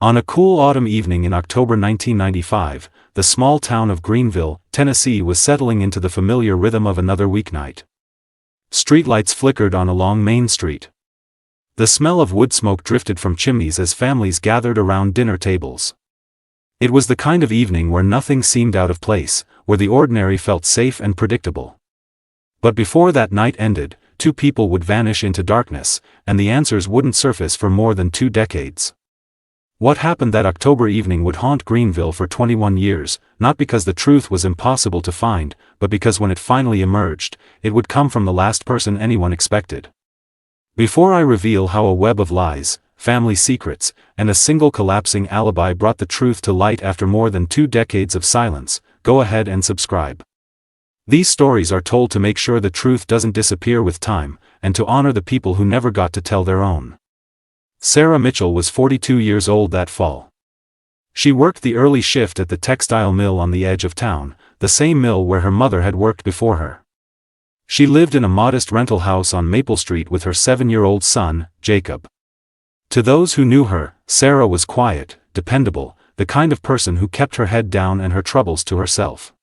On a cool autumn evening in October 1995, the small town of Greeneville, Tennessee was settling into the familiar rhythm of another weeknight. Streetlights flickered on a long main street. The smell of wood smoke drifted from chimneys as families gathered around dinner tables. It was the kind of evening where nothing seemed out of place, where the ordinary felt safe and predictable. But before that night ended, two people would vanish into darkness, and the answers wouldn't surface for more than 2 decades. What happened that October evening would haunt Greeneville for 21 years, not because the truth was impossible to find, but because when it finally emerged, it would come from the last person anyone expected. Before I reveal how a web of lies, family secrets, and a single collapsing alibi brought the truth to light after more than 2 decades of silence, go ahead and subscribe. These stories are told to make sure the truth doesn't disappear with time, and to honor the people who never got to tell their own. Sarah Mitchell was 42 years old that fall. She worked the early shift at the textile mill on the edge of town, the same mill where her mother had worked before her. She lived in a modest rental house on Maple Street with her 7-year-old son, Jacob. To those who knew her, Sarah was quiet, dependable, the kind of person who kept her head down and her troubles to herself.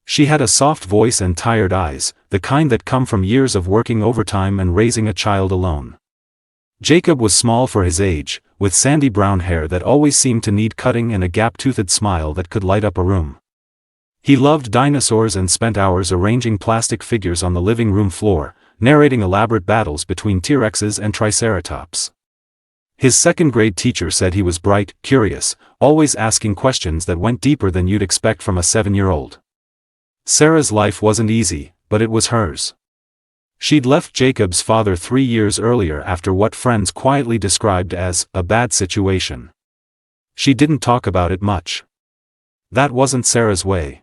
She had a soft voice and tired eyes, the kind that come from years of working overtime and raising a child alone. Jacob was small for his age, with sandy brown hair that always seemed to need cutting and a gap-toothed smile that could light up a room. He loved dinosaurs and spent hours arranging plastic figures on the living room floor, narrating elaborate battles between T-Rexes and Triceratops. His second-grade teacher said he was bright, curious, always asking questions that went deeper than you'd expect from a 7-year-old. Sarah's life wasn't easy, but it was hers. She'd left Jacob's father 3 years earlier after what friends quietly described as a bad situation. She didn't talk about it much. That wasn't Sarah's way.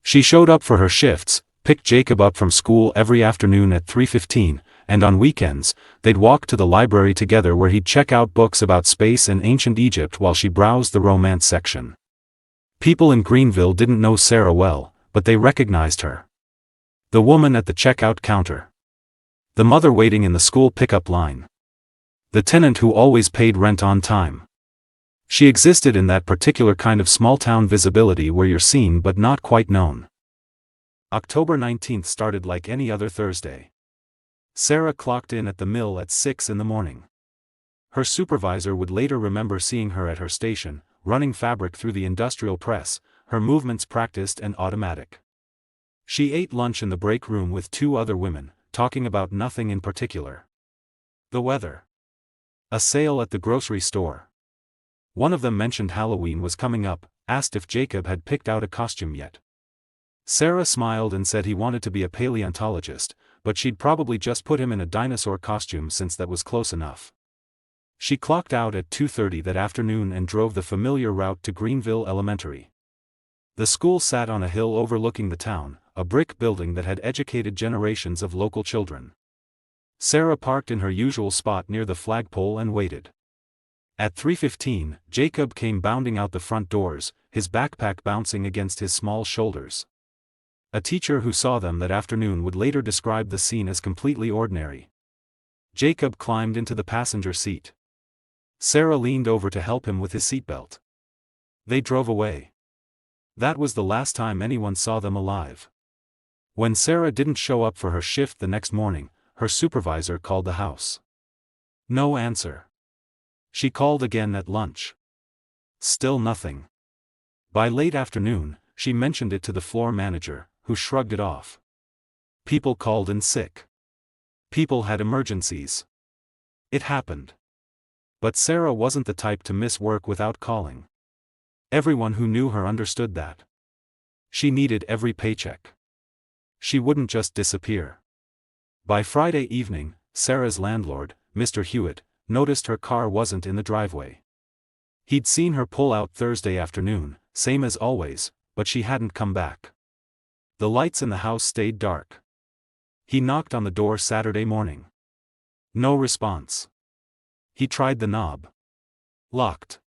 She showed up for her shifts, picked Jacob up from school every afternoon at 3:15, and on weekends, they'd walk to the library together where he'd check out books about space and ancient Egypt while she browsed the romance section. People in Greeneville didn't know Sarah well, but they recognized her. The woman at the checkout counter. The mother waiting in the school pickup line. The tenant who always paid rent on time. She existed in that particular kind of small-town visibility where you're seen but not quite known. October 19th started like any other Thursday. Sarah clocked in at the mill at 6 in the morning. Her supervisor would later remember seeing her at her station, running fabric through the industrial press, her movements practiced and automatic. She ate lunch in the break room with 2 other women, talking about nothing in particular. The weather. A sale at the grocery store. One of them mentioned Halloween was coming up, asked if Jacob had picked out a costume yet. Sarah smiled and said he wanted to be a paleontologist, but she'd probably just put him in a dinosaur costume since that was close enough. She clocked out at 2:30 that afternoon and drove the familiar route to Greeneville Elementary. The school sat on a hill overlooking the town, a brick building that had educated generations of local children. Sarah parked in her usual spot near the flagpole and waited. At 3:15, Jacob came bounding out the front doors, his backpack bouncing against his small shoulders. A teacher who saw them that afternoon would later describe the scene as completely ordinary. Jacob climbed into the passenger seat. Sarah leaned over to help him with his seatbelt. They drove away. That was the last time anyone saw them alive. When Sarah didn't show up for her shift the next morning, her supervisor called the house. No answer. She called again at lunch. Still nothing. By late afternoon, she mentioned it to the floor manager, who shrugged it off. People called in sick. People had emergencies. It happened. But Sarah wasn't the type to miss work without calling. Everyone who knew her understood that. She needed every paycheck. She wouldn't just disappear. By Friday evening, Sarah's landlord, Mr. Hewitt, noticed her car wasn't in the driveway. He'd seen her pull out Thursday afternoon, same as always, but she hadn't come back. The lights in the house stayed dark. He knocked on the door Saturday morning. No response. He tried the knob. Locked.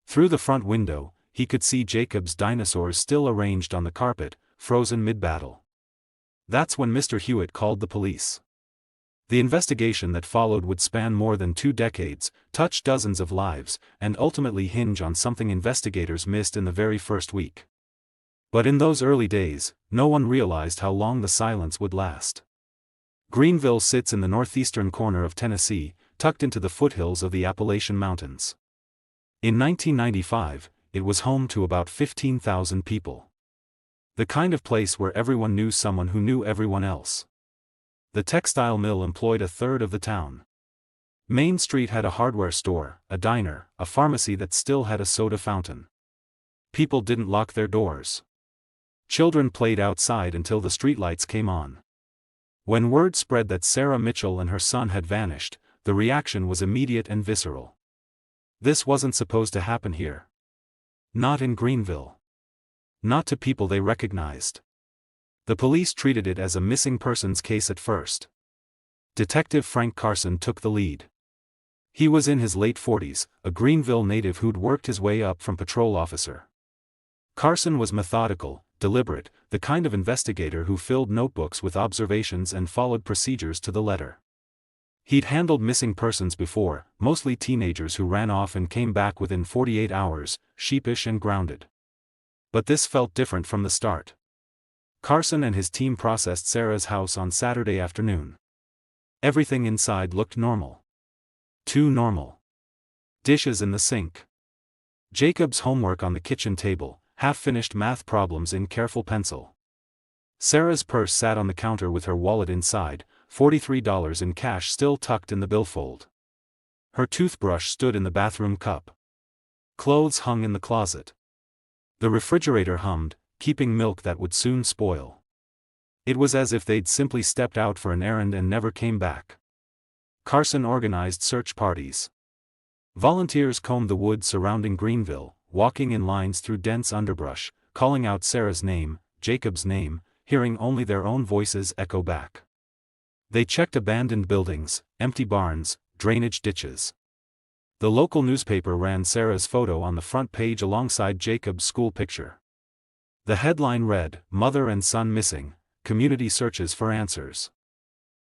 Through the front window, he could see Jacob's dinosaurs still arranged on the carpet, frozen mid-battle. That's when Mr. Hewitt called the police. The investigation that followed would span more than 2 decades, touch dozens of lives, and ultimately hinge on something investigators missed in the very first week. But in those early days, no one realized how long the silence would last. Greeneville sits in the northeastern corner of Tennessee, tucked into the foothills of the Appalachian Mountains. In 1995, it was home to about 15,000 people. The kind of place where everyone knew someone who knew everyone else. The textile mill employed a third of the town. Main Street had a hardware store, a diner, a pharmacy that still had a soda fountain. People didn't lock their doors. Children played outside until the streetlights came on. When word spread that Sarah Mitchell and her son had vanished, the reaction was immediate and visceral. This wasn't supposed to happen here. Not in Greeneville. Not to people they recognized. The police treated it as a missing persons case at first. Detective Frank Carson took the lead. He was in his late 40s, a Greeneville native who'd worked his way up from patrol officer. Carson was methodical, deliberate, the kind of investigator who filled notebooks with observations and followed procedures to the letter. He'd handled missing persons before, mostly teenagers who ran off and came back within 48 hours, sheepish and grounded. But this felt different from the start. Carson and his team processed Sarah's house on Saturday afternoon. Everything inside looked normal. Too normal. Dishes in the sink. Jacob's homework on the kitchen table, half-finished math problems in careful pencil. Sarah's purse sat on the counter with her wallet inside, $43 in cash still tucked in the billfold. Her toothbrush stood in the bathroom cup. Clothes hung in the closet. The refrigerator hummed, keeping milk that would soon spoil. It was as if they'd simply stepped out for an errand and never came back. Carson organized search parties. Volunteers combed the woods surrounding Greeneville, walking in lines through dense underbrush, calling out Sarah's name, Jacob's name, hearing only their own voices echo back. They checked abandoned buildings, empty barns, drainage ditches. The local newspaper ran Sarah's photo on the front page alongside Jacob's school picture. The headline read, "Mother and Son Missing, Community Searches for Answers."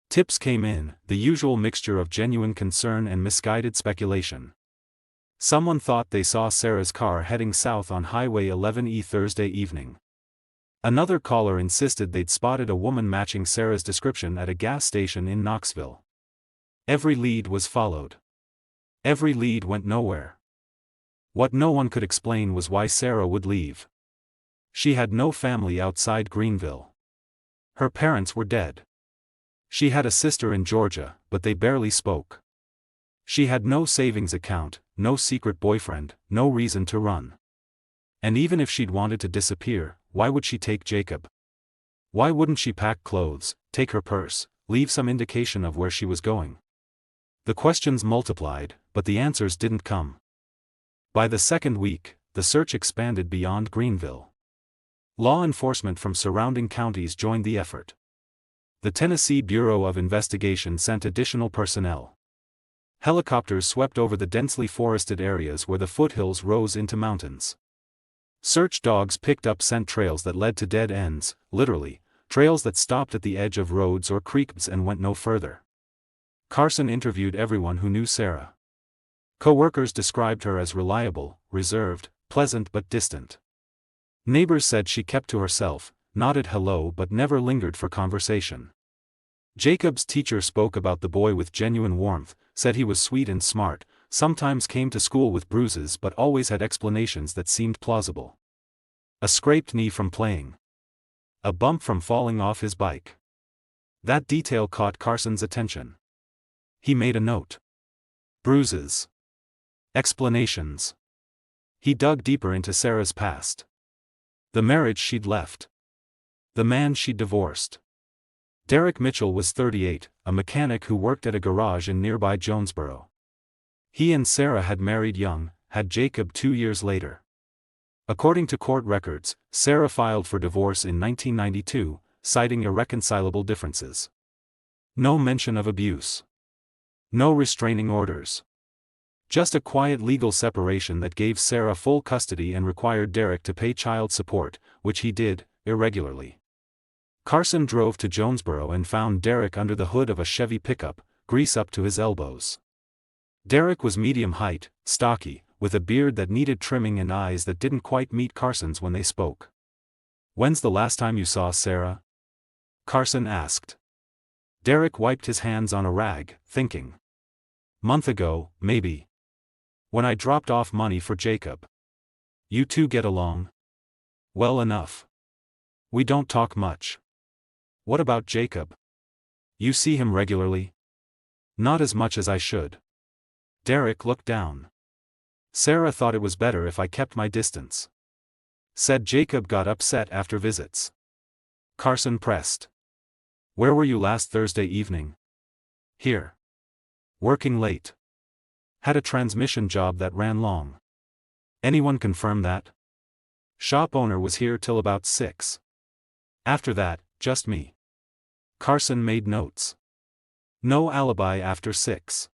Tips came in, the usual mixture of genuine concern and misguided speculation. Someone thought they saw Sarah's car heading south on Highway 11E Thursday evening. Another caller insisted they'd spotted a woman matching Sarah's description at a gas station in Knoxville. Every lead was followed. Every lead went nowhere. What no one could explain was why Sarah would leave. She had no family outside Greeneville. Her parents were dead. She had a sister in Georgia, but they barely spoke. She had no savings account, no secret boyfriend, no reason to run. And even if she'd wanted to disappear, why would she take Jacob? Why wouldn't she pack clothes, take her purse, leave some indication of where she was going? The questions multiplied, but the answers didn't come. By the second week, the search expanded beyond Greeneville. Law enforcement from surrounding counties joined the effort. The Tennessee Bureau of Investigation sent additional personnel. Helicopters swept over the densely forested areas where the foothills rose into mountains. Search dogs picked up scent trails that led to dead ends, literally, trails that stopped at the edge of roads or creeks and went no further. Carson interviewed everyone who knew Sarah. Co-workers described her as reliable, reserved, pleasant but distant. Neighbors said she kept to herself, nodded hello but never lingered for conversation. Jacob's teacher spoke about the boy with genuine warmth, said he was sweet and smart, sometimes came to school with bruises but always had explanations that seemed plausible. A scraped knee from playing. A bump from falling off his bike. That detail caught Carson's attention. He made a note. Bruises. Explanations. He dug deeper into Sarah's past. The marriage she'd left. The man she'd divorced. Derek Mitchell was 38, a mechanic who worked at a garage in nearby Jonesboro. He and Sarah had married young, had Jacob 2 years later. According to court records, Sarah filed for divorce in 1992, citing irreconcilable differences. No mention of abuse. No restraining orders. Just a quiet legal separation that gave Sarah full custody and required Derek to pay child support, which he did, irregularly. Carson drove to Jonesboro and found Derek under the hood of a Chevy pickup, grease up to his elbows. Derek was medium height, stocky, with a beard that needed trimming and eyes that didn't quite meet Carson's when they spoke. "When's the last time you saw Sarah?" Carson asked. Derek wiped his hands on a rag, thinking. "Month ago, maybe. When I dropped off money for Jacob." "You two get along?" "Well enough. We don't talk much." "What about Jacob? You see him regularly?" "Not as much as I should." Derek looked down. "Sarah thought it was better if I kept my distance. Said Jacob got upset after visits." Carson pressed. "Where were you last Thursday evening?" "Here. Working late. Had a transmission job that ran long." "Anyone confirm that?" "Shop owner was here till about 6. After that, just me." Carson made notes. "No alibi after 6.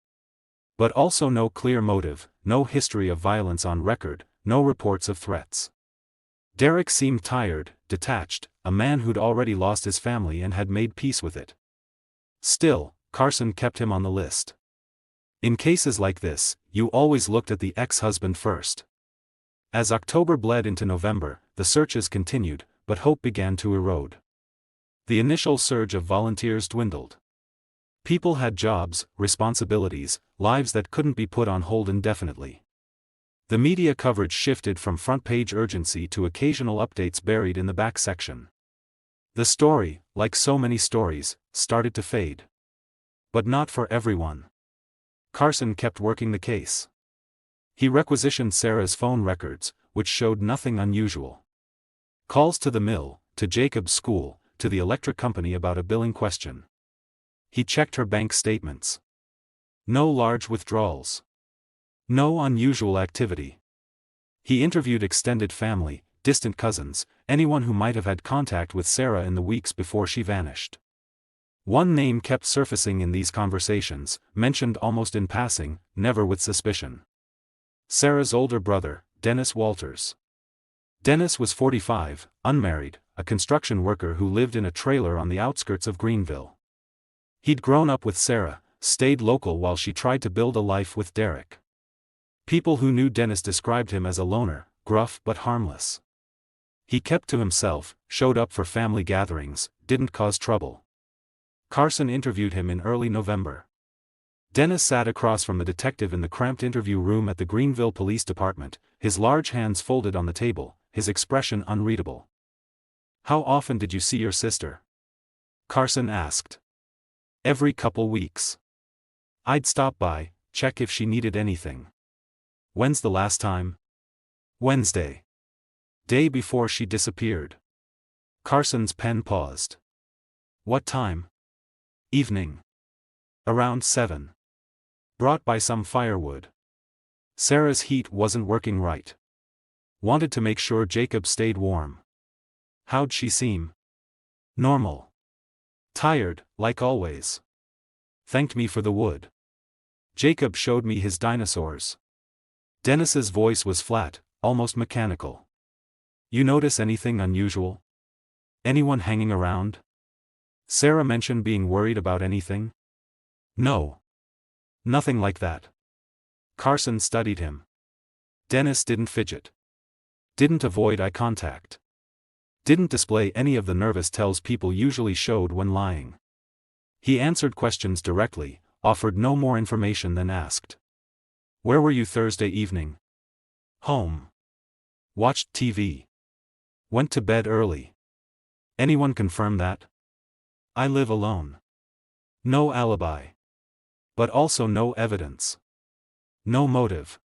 But also no clear motive, no history of violence on record, no reports of threats." Derek seemed tired, detached, a man who'd already lost his family and had made peace with it. Still, Carson kept him on the list. In cases like this, you always looked at the ex-husband first. As October bled into November, the searches continued, but hope began to erode. The initial surge of volunteers dwindled. People had jobs, responsibilities, lives that couldn't be put on hold indefinitely. The media coverage shifted from front-page urgency to occasional updates buried in the back section. The story, like so many stories, started to fade. But not for everyone. Carson kept working the case. He requisitioned Sarah's phone records, which showed nothing unusual. Calls to the mill, to Jacob's school, to the electric company about a billing question. He checked her bank statements. No large withdrawals. No unusual activity. He interviewed extended family, distant cousins, anyone who might have had contact with Sarah in the weeks before she vanished. One name kept surfacing in these conversations, mentioned almost in passing, never with suspicion. Sarah's older brother, Dennis Walters. Dennis was 45, unmarried, a construction worker who lived in a trailer on the outskirts of Greeneville. He'd grown up with Sarah, stayed local while she tried to build a life with Derek. People who knew Dennis described him as a loner, gruff but harmless. He kept to himself, showed up for family gatherings, didn't cause trouble. Carson interviewed him in early November. Dennis sat across from the detective in the cramped interview room at the Greeneville Police Department, his large hands folded on the table, his expression unreadable. "How often did you see your sister?" Carson asked. "Every couple weeks. I'd stop by, check if she needed anything." "When's the last time?" "Wednesday. Day before she disappeared." Carson's pen paused. "What time?" "Evening. Around 7. Brought by some firewood. Sarah's heat wasn't working right. Wanted to make sure Jacob stayed warm." "How'd she seem?" "Normal. Tired, like always. Thanked me for the wood. Jacob showed me his dinosaurs." Dennis's voice was flat, almost mechanical. "You notice anything unusual? Anyone hanging around? Sarah mentioned being worried about anything?" "No. Nothing like that." Carson studied him. Dennis didn't fidget. Didn't avoid eye contact. Didn't display any of the nervous tells people usually showed when lying. He answered questions directly, offered no more information than asked. "Where were you Thursday evening?" "Home. Watched TV. Went to bed early." "Anyone confirm that?" "I live alone." "No alibi. But also no evidence. No motive.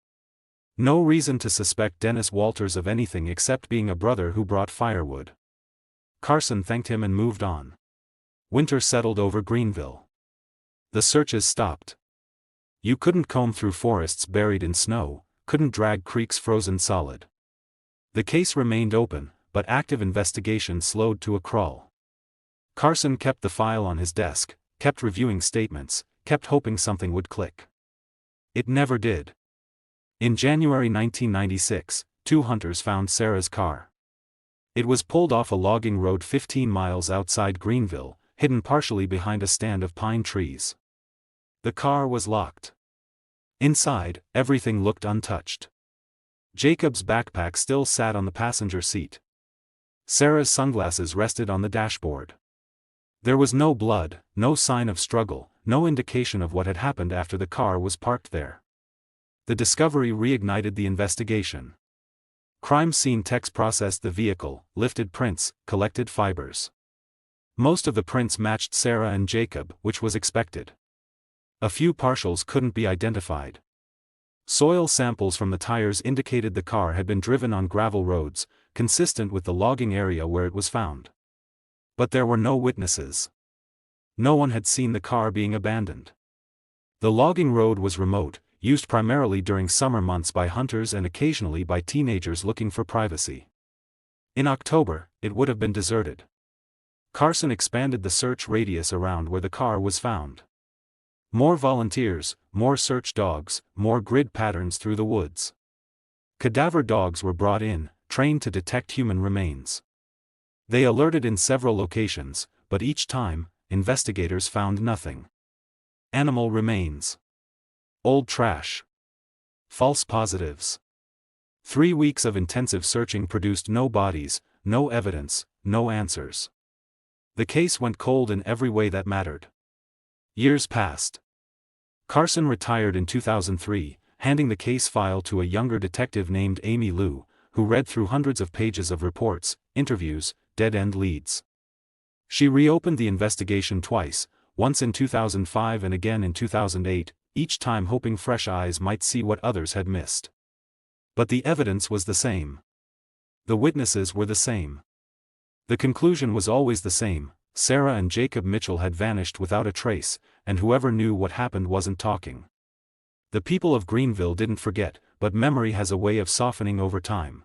No reason to suspect Dennis Walters of anything except being a brother who brought firewood." Carson thanked him and moved on. Winter settled over Greeneville. The searches stopped. You couldn't comb through forests buried in snow, couldn't drag creeks frozen solid. The case remained open, but active investigation slowed to a crawl. Carson kept the file on his desk, kept reviewing statements, kept hoping something would click. It never did. In January 1996, 2 hunters found Sarah's car. It was pulled off a logging road 15 miles outside Greeneville, hidden partially behind a stand of pine trees. The car was locked. Inside, everything looked untouched. Jacob's backpack still sat on the passenger seat. Sarah's sunglasses rested on the dashboard. There was no blood, no sign of struggle, no indication of what had happened after the car was parked there. The discovery reignited the investigation. Crime scene techs processed the vehicle, lifted prints, collected fibers. Most of the prints matched Sarah and Jacob, which was expected. A few partials couldn't be identified. Soil samples from the tires indicated the car had been driven on gravel roads, consistent with the logging area where it was found. But there were no witnesses. No one had seen the car being abandoned. The logging road was remote, used primarily during summer months by hunters and occasionally by teenagers looking for privacy. In October, it would have been deserted. Carson expanded the search radius around where the car was found. More volunteers, more search dogs, more grid patterns through the woods. Cadaver dogs were brought in, trained to detect human remains. They alerted in several locations, but each time, investigators found nothing. Animal remains. Old trash. False positives. 3 weeks of intensive searching produced no bodies, no evidence, no answers. The case went cold in every way that mattered. Years passed. Carson retired in 2003, handing the case file to a younger detective named Amy Liu, who read through hundreds of pages of reports, interviews, dead-end leads. She reopened the investigation twice, once in 2005 and again in 2008, each time hoping fresh eyes might see what others had missed. But the evidence was the same. The witnesses were the same. The conclusion was always the same: Sarah and Jacob Mitchell had vanished without a trace, and whoever knew what happened wasn't talking. The people of Greeneville didn't forget, but memory has a way of softening over time.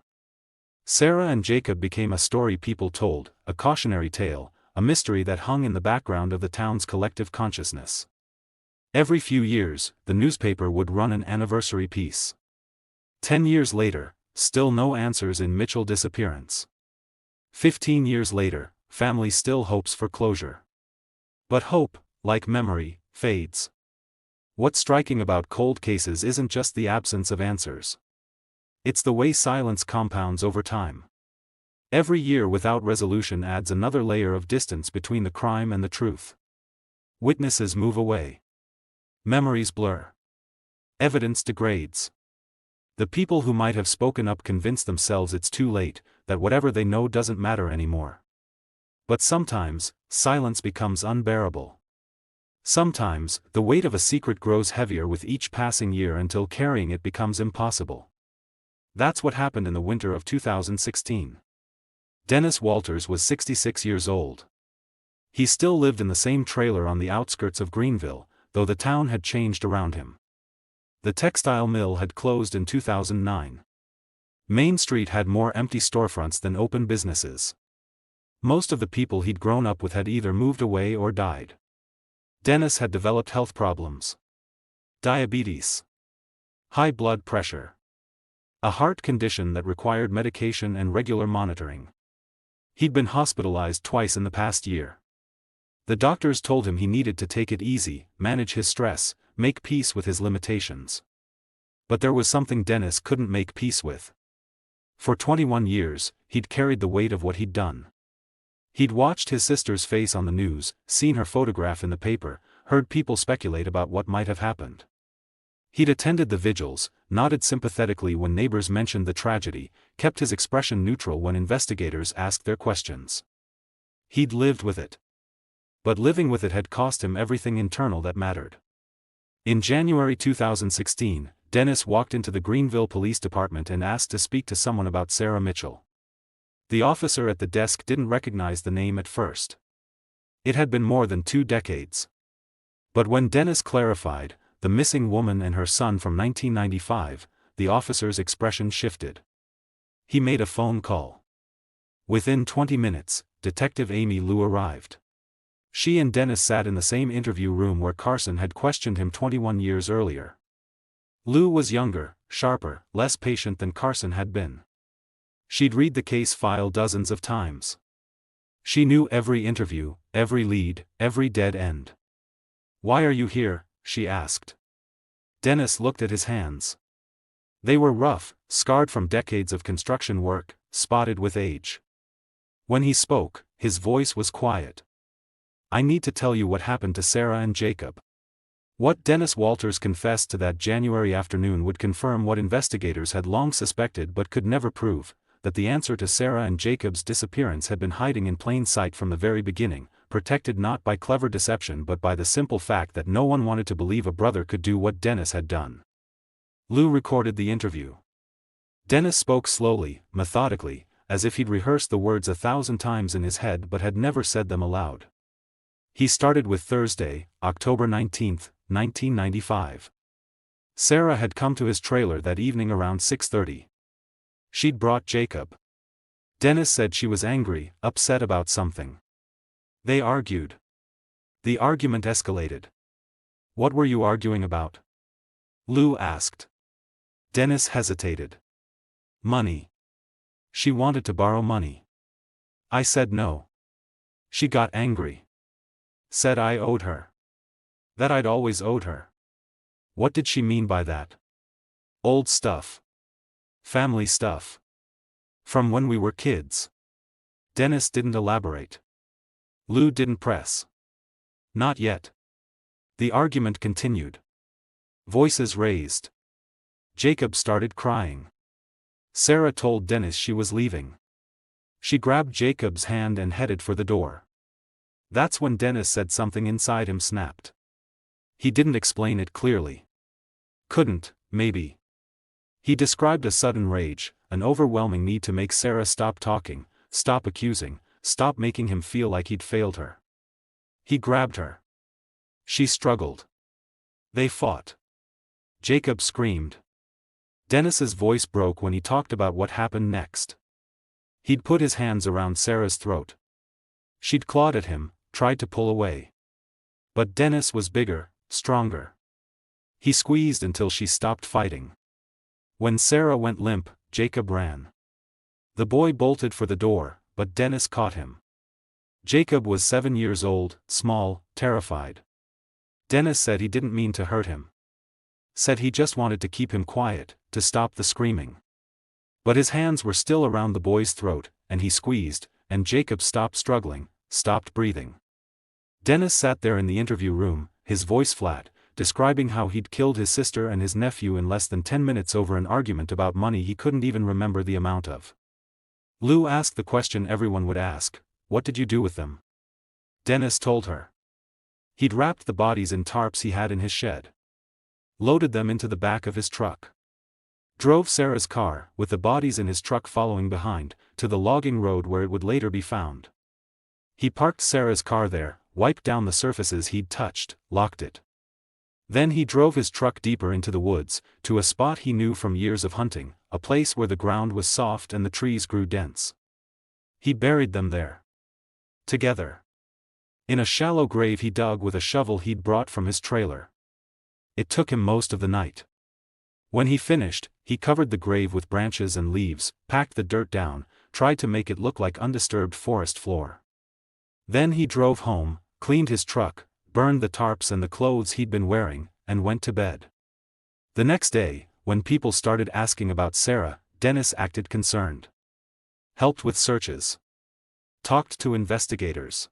Sarah and Jacob became a story people told, a cautionary tale, a mystery that hung in the background of the town's collective consciousness. Every few years, the newspaper would run an anniversary piece. 10 years later, still no answers in Mitchell disappearance. 15 years later, family still hopes for closure. But hope, like memory, fades. What's striking about cold cases isn't just the absence of answers. It's the way silence compounds over time. Every year without resolution adds another layer of distance between the crime and the truth. Witnesses move away. Memories blur. Evidence degrades. The people who might have spoken up convince themselves it's too late, that whatever they know doesn't matter anymore. But sometimes, silence becomes unbearable. Sometimes, the weight of a secret grows heavier with each passing year until carrying it becomes impossible. That's what happened in the winter of 2016. Dennis Walters was 66 years old. He still lived in the same trailer on the outskirts of Greeneville, though the town had changed around him. The textile mill had closed in 2009. Main Street had more empty storefronts than open businesses. Most of the people he'd grown up with had either moved away or died. Dennis had developed health problems. Diabetes. High blood pressure. A heart condition that required medication and regular monitoring. He'd been hospitalized twice in the past year. The doctors told him he needed to take it easy, manage his stress, make peace with his limitations. But there was something Dennis couldn't make peace with. For 21 years, he'd carried the weight of what he'd done. He'd watched his sister's face on the news, seen her photograph in the paper, heard people speculate about what might have happened. He'd attended the vigils, nodded sympathetically when neighbors mentioned the tragedy, kept his expression neutral when investigators asked their questions. He'd lived with it. But living with it had cost him everything internal that mattered. In January 2016, Dennis walked into the Greeneville Police Department and asked to speak to someone about Sarah Mitchell. The officer at the desk didn't recognize the name at first. It had been more than 2 decades. But when Dennis clarified, the missing woman and her son from 1995, the officer's expression shifted. He made a phone call. Within 20 minutes, Detective Amy Liu arrived. She and Dennis sat in the same interview room where Carson had questioned him 21 years earlier. Liu was younger, sharper, less patient than Carson had been. She'd read the case file dozens of times. She knew every interview, every lead, every dead end. "Why are you here?" she asked. Dennis looked at his hands. They were rough, scarred from decades of construction work, spotted with age. When he spoke, his voice was quiet. "I need to tell you what happened to Sarah and Jacob." What Dennis Walters confessed to that January afternoon would confirm what investigators had long suspected but could never prove, that the answer to Sarah and Jacob's disappearance had been hiding in plain sight from the very beginning, protected not by clever deception but by the simple fact that no one wanted to believe a brother could do what Dennis had done. Lou recorded the interview. Dennis spoke slowly, methodically, as if he'd rehearsed the words 1,000 times in his head but had never said them aloud. He started with Thursday, October 19, 1995. Sarah had come to his trailer that evening around 6:30. She'd brought Jacob. Dennis said she was angry, upset about something. They argued. The argument escalated. "What were you arguing about?" Lou asked. Dennis hesitated. "Money. She wanted to borrow money. I said no. She got angry. Said I owed her. That I'd always owed her." "What did she mean by that?" "Old stuff. Family stuff. From when we were kids." Dennis didn't elaborate. Lou didn't press. "Not yet." The argument continued. Voices raised. Jacob started crying. Sarah told Dennis she was leaving. She grabbed Jacob's hand and headed for the door. That's when Dennis said something inside him snapped. He didn't explain it clearly. Couldn't, maybe. He described a sudden rage, an overwhelming need to make Sarah stop talking, stop accusing, stop making him feel like he'd failed her. He grabbed her. She struggled. They fought. Jacob screamed. Dennis's voice broke when he talked about what happened next. He'd put his hands around Sarah's throat. She'd clawed at him, tried to pull away. But Dennis was bigger, stronger. He squeezed until she stopped fighting. When Sarah went limp, Jacob ran. The boy bolted for the door, but Dennis caught him. Jacob was 7 years old, small, terrified. Dennis said he didn't mean to hurt him. Said he just wanted to keep him quiet, to stop the screaming. But his hands were still around the boy's throat, and he squeezed, and Jacob stopped struggling, stopped breathing. Dennis sat there in the interview room, his voice flat, describing how he'd killed his sister and his nephew in less than 10 minutes over an argument about money he couldn't even remember the amount of. Lou asked the question everyone would ask, "What did you do with them?" Dennis told her. He'd wrapped the bodies in tarps he had in his shed. Loaded them into the back of his truck. Drove Sarah's car, with the bodies in his truck following behind, to the logging road where it would later be found. He parked Sarah's car there, wiped down the surfaces he'd touched, locked it. Then he drove his truck deeper into the woods, to a spot he knew from years of hunting, a place where the ground was soft and the trees grew dense. He buried them there. Together. In a shallow grave he dug with a shovel he'd brought from his trailer. It took him most of the night. When he finished, he covered the grave with branches and leaves, packed the dirt down, tried to make it look like undisturbed forest floor. Then he drove home, cleaned his truck, burned the tarps and the clothes he'd been wearing, and went to bed. The next day, when people started asking about Sarah, Dennis acted concerned. Helped with searches. Talked to investigators.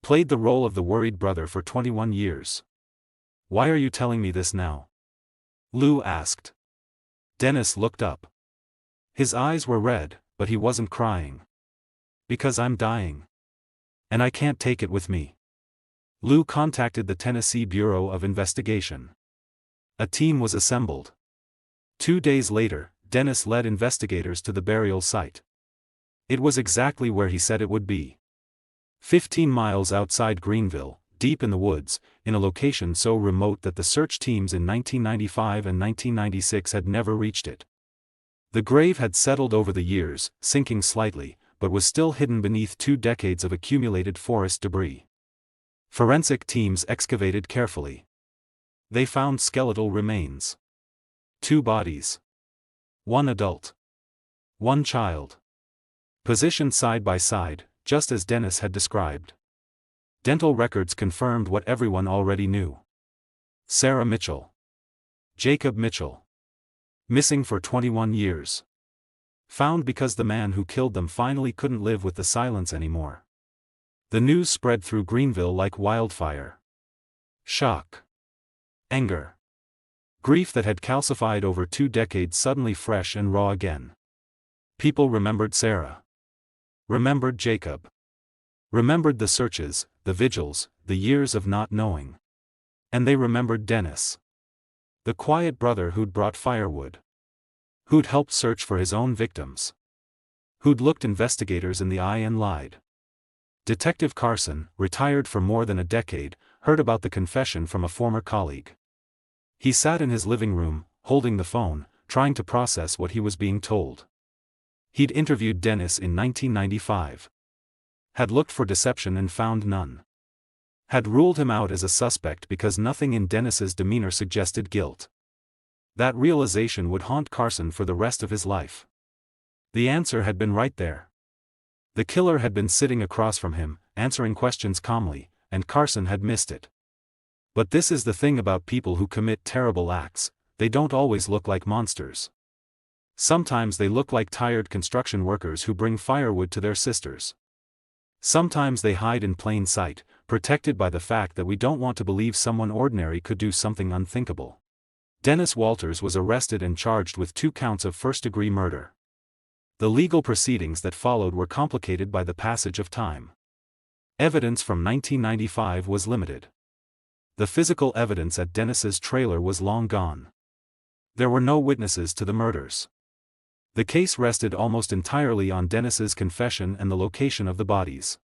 Played the role of the worried brother for 21 years. "Why are you telling me this now?" Lou asked. Dennis looked up. His eyes were red, but he wasn't crying. "Because I'm dying. And I can't take it with me." Lou contacted the Tennessee Bureau of Investigation. A team was assembled. 2 days later, Dennis led investigators to the burial site. It was exactly where he said it would be. 15 miles outside Greeneville, deep in the woods, in a location so remote that the search teams in 1995 and 1996 had never reached it. The grave had settled over the years, sinking slightly, but was still hidden beneath 2 decades of accumulated forest debris. Forensic teams excavated carefully. They found skeletal remains. 2 bodies. 1 adult. One child. Positioned side by side, just as Dennis had described. Dental records confirmed what everyone already knew. Sarah Mitchell. Jacob Mitchell. Missing for 21 years. Found because the man who killed them finally couldn't live with the silence anymore. The news spread through Greeneville like wildfire. Shock. Anger. Grief that had calcified over 2 decades suddenly fresh and raw again. People remembered Sarah. Remembered Jacob. Remembered the searches, the vigils, the years of not knowing. And they remembered Dennis. The quiet brother who'd brought firewood. Who'd helped search for his own victims. Who'd looked investigators in the eye and lied. Detective Carson, retired for more than a decade, heard about the confession from a former colleague. He sat in his living room, holding the phone, trying to process what he was being told. He'd interviewed Dennis in 1995. Had looked for deception and found none. Had ruled him out as a suspect because nothing in Dennis's demeanor suggested guilt. That realization would haunt Carson for the rest of his life. The answer had been right there. The killer had been sitting across from him, answering questions calmly, and Carson had missed it. But this is the thing about people who commit terrible acts, they don't always look like monsters. Sometimes they look like tired construction workers who bring firewood to their sisters. Sometimes they hide in plain sight, protected by the fact that we don't want to believe someone ordinary could do something unthinkable. Dennis Walters was arrested and charged with 2 counts of first-degree murder. The legal proceedings that followed were complicated by the passage of time. Evidence from 1995 was limited. The physical evidence at Dennis's trailer was long gone. There were no witnesses to the murders. The case rested almost entirely on Dennis's confession and the location of the bodies.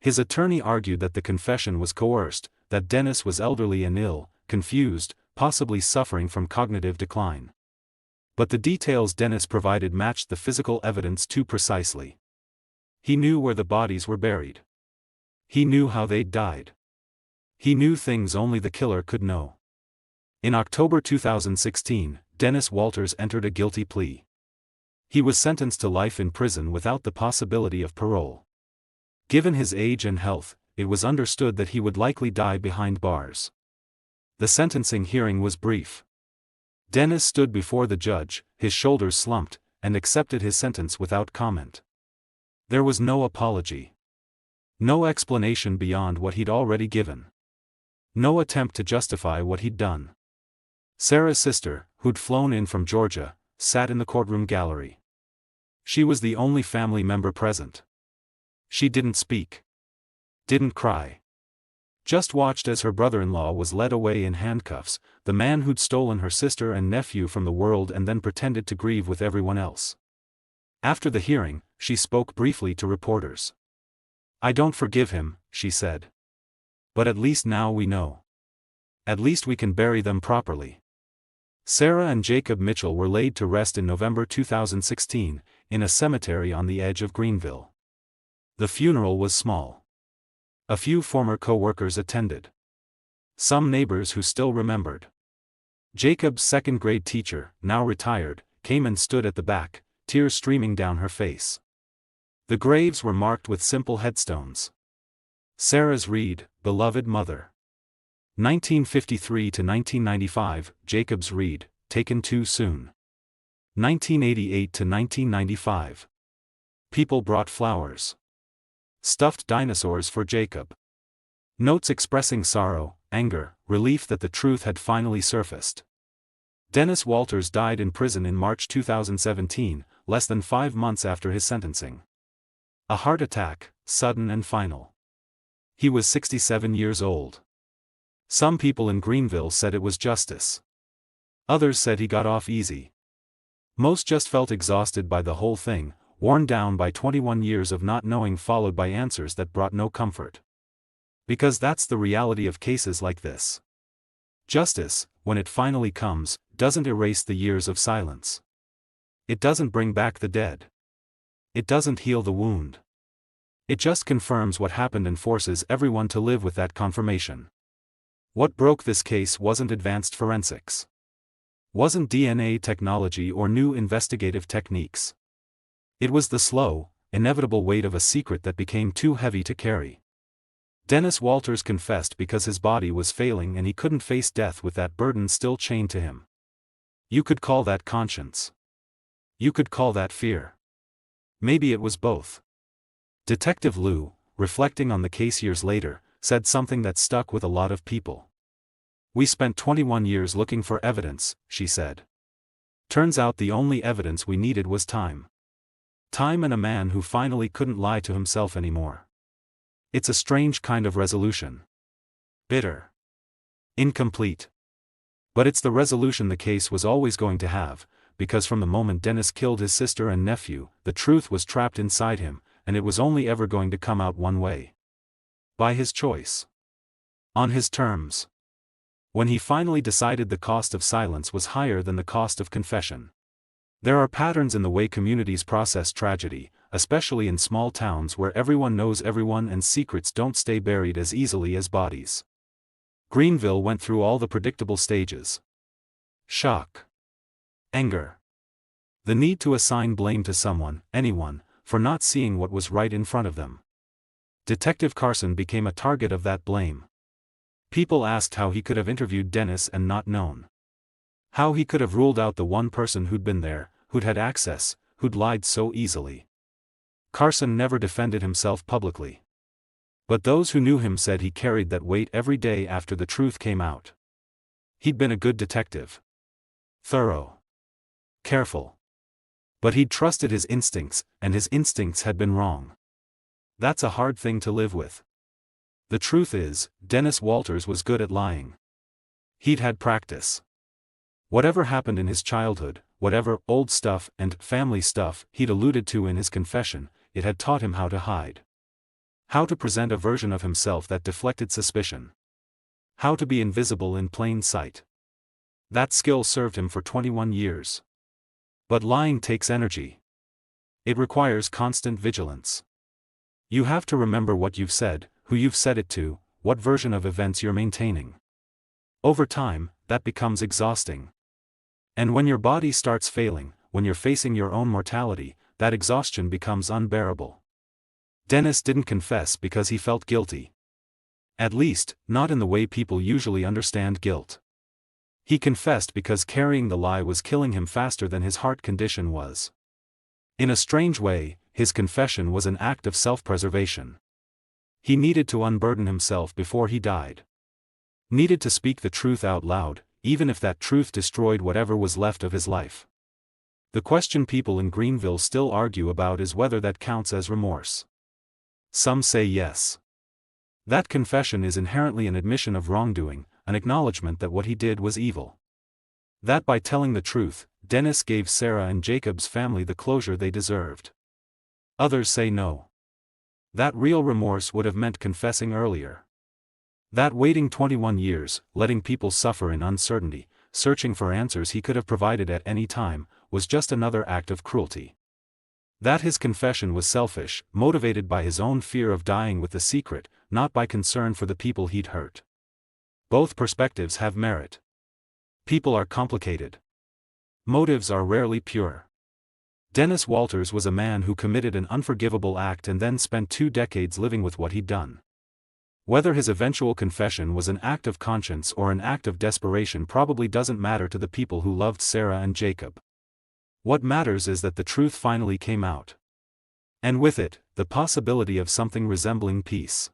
His attorney argued that the confession was coerced, that Dennis was elderly and ill, confused, possibly suffering from cognitive decline. But the details Dennis provided matched the physical evidence too precisely. He knew where the bodies were buried. He knew how they'd died. He knew things only the killer could know. In October 2016, Dennis Walters entered a guilty plea. He was sentenced to life in prison without the possibility of parole. Given his age and health, it was understood that he would likely die behind bars. The sentencing hearing was brief. Dennis stood before the judge, his shoulders slumped, and accepted his sentence without comment. There was no apology. No explanation beyond what he'd already given. No attempt to justify what he'd done. Sarah's sister, who'd flown in from Georgia, sat in the courtroom gallery. She was the only family member present. She didn't speak. Didn't cry. Just watched as her brother-in-law was led away in handcuffs, the man who'd stolen her sister and nephew from the world and then pretended to grieve with everyone else. After the hearing, she spoke briefly to reporters. "I don't forgive him," she said. "But at least now we know. At least we can bury them properly." Sarah and Jacob Mitchell were laid to rest in November 2016, in a cemetery on the edge of Greeneville. The funeral was small. A few former co-workers attended. Some neighbors who still remembered. Jacob's second-grade teacher, now retired, came and stood at the back, tears streaming down her face. The graves were marked with simple headstones. Sarah's read, "Beloved Mother." 1953 to 1995, Jacob's read, "Taken Too Soon." 1988 to 1995. People brought flowers. Stuffed dinosaurs for Jacob. Notes expressing sorrow, anger, relief that the truth had finally surfaced. Dennis Walters died in prison in March 2017, less than 5 months after his sentencing. A heart attack, sudden and final. He was 67 years old. Some people in Greeneville said it was justice. Others said he got off easy. Most just felt exhausted by the whole thing, worn down by 21 years of not knowing followed by answers that brought no comfort. Because that's the reality of cases like this. Justice, when it finally comes, doesn't erase the years of silence. It doesn't bring back the dead. It doesn't heal the wound. It just confirms what happened and forces everyone to live with that confirmation. What broke this case wasn't advanced forensics. Wasn't DNA technology or new investigative techniques. It was the slow, inevitable weight of a secret that became too heavy to carry. Dennis Walters confessed because his body was failing and he couldn't face death with that burden still chained to him. You could call that conscience. You could call that fear. Maybe it was both. Detective Lou, reflecting on the case years later, said something that stuck with a lot of people. "We spent 21 years looking for evidence," she said. "Turns out the only evidence we needed was time. Time and a man who finally couldn't lie to himself anymore. It's a strange kind of resolution. Bitter. Incomplete. But it's the resolution the case was always going to have, because from the moment Dennis killed his sister and nephew, the truth was trapped inside him, and it was only ever going to come out one way. By his choice. On his terms. When he finally decided the cost of silence was higher than the cost of confession. There are patterns in the way communities process tragedy, especially in small towns where everyone knows everyone and secrets don't stay buried as easily as bodies. Greeneville went through all the predictable stages. Shock. Anger. The need to assign blame to someone, anyone, for not seeing what was right in front of them. Detective Carson became a target of that blame. People asked how he could have interviewed Dennis and not known. How he could have ruled out the one person who'd been there, who'd had access, who'd lied so easily. Carson never defended himself publicly. But those who knew him said he carried that weight every day after the truth came out. He'd been a good detective. Thorough. Careful. But he'd trusted his instincts, and his instincts had been wrong. That's a hard thing to live with. The truth is, Dennis Walters was good at lying. He'd had practice. Whatever happened in his childhood, whatever old stuff and family stuff he'd alluded to in his confession, it had taught him how to hide. How to present a version of himself that deflected suspicion. How to be invisible in plain sight. That skill served him for 21 years. But lying takes energy. It requires constant vigilance. You have to remember what you've said, who you've said it to, what version of events you're maintaining. Over time, that becomes exhausting. And when your body starts failing, when you're facing your own mortality, that exhaustion becomes unbearable. Dennis didn't confess because he felt guilty. At least, not in the way people usually understand guilt. He confessed because carrying the lie was killing him faster than his heart condition was. In a strange way, his confession was an act of self-preservation. He needed to unburden himself before he died. Needed to speak the truth out loud, even if that truth destroyed whatever was left of his life. The question people in Greeneville still argue about is whether that counts as remorse. Some say yes. That confession is inherently an admission of wrongdoing, an acknowledgement that what he did was evil. That by telling the truth, Dennis gave Sarah and Jacob's family the closure they deserved. Others say no. That real remorse would have meant confessing earlier. That waiting 21 years, letting people suffer in uncertainty, searching for answers he could have provided at any time, was just another act of cruelty. That his confession was selfish, motivated by his own fear of dying with the secret, not by concern for the people he'd hurt. Both perspectives have merit. People are complicated. Motives are rarely pure. Dennis Walters was a man who committed an unforgivable act and then spent 2 decades living with what he'd done. Whether his eventual confession was an act of conscience or an act of desperation probably doesn't matter to the people who loved Sarah and Jacob. What matters is that the truth finally came out. And with it, the possibility of something resembling peace.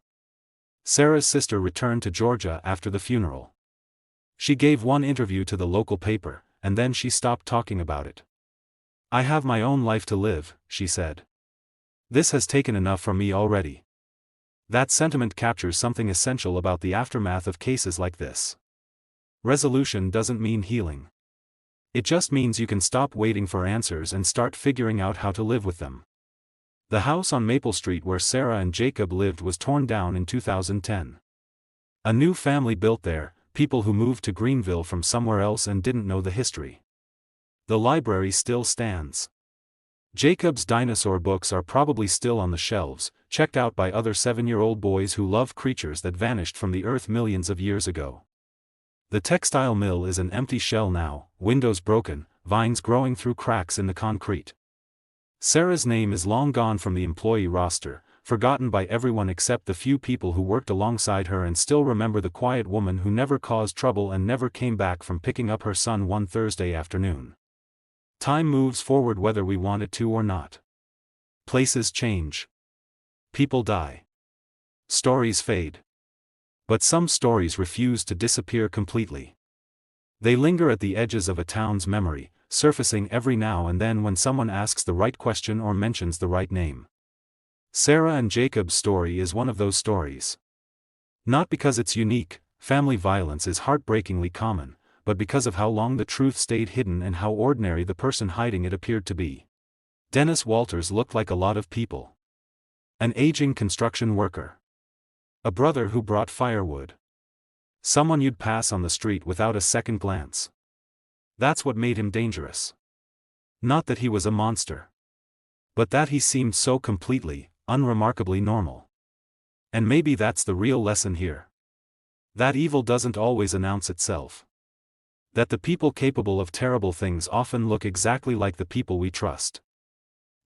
Sarah's sister returned to Georgia after the funeral. She gave one interview to the local paper, and then she stopped talking about it. "I have my own life to live," she said. "This has taken enough from me already." That sentiment captures something essential about the aftermath of cases like this. Resolution doesn't mean healing. It just means you can stop waiting for answers and start figuring out how to live with them. The house on Maple Street where Sarah and Jacob lived was torn down in 2010. A new family built there, people who moved to Greeneville from somewhere else and didn't know the history. The library still stands. Jacob's dinosaur books are probably still on the shelves, checked out by other 7-year-old boys who love creatures that vanished from the earth millions of years ago. The textile mill is an empty shell now, windows broken, vines growing through cracks in the concrete. Sarah's name is long gone from the employee roster, forgotten by everyone except the few people who worked alongside her and still remember the quiet woman who never caused trouble and never came back from picking up her son one Thursday afternoon. Time moves forward whether we want it to or not. Places change. People die. Stories fade. But some stories refuse to disappear completely. They linger at the edges of a town's memory, surfacing every now and then when someone asks the right question or mentions the right name. Sarah and Jacob's story is one of those stories. Not because it's unique, family violence is heartbreakingly common, but because of how long the truth stayed hidden and how ordinary the person hiding it appeared to be. Dennis Walters looked like a lot of people. An aging construction worker. A brother who brought firewood. Someone you'd pass on the street without a second glance. That's what made him dangerous. Not that he was a monster. But that he seemed so completely, unremarkably normal. And maybe that's the real lesson here. That evil doesn't always announce itself. That the people capable of terrible things often look exactly like the people we trust.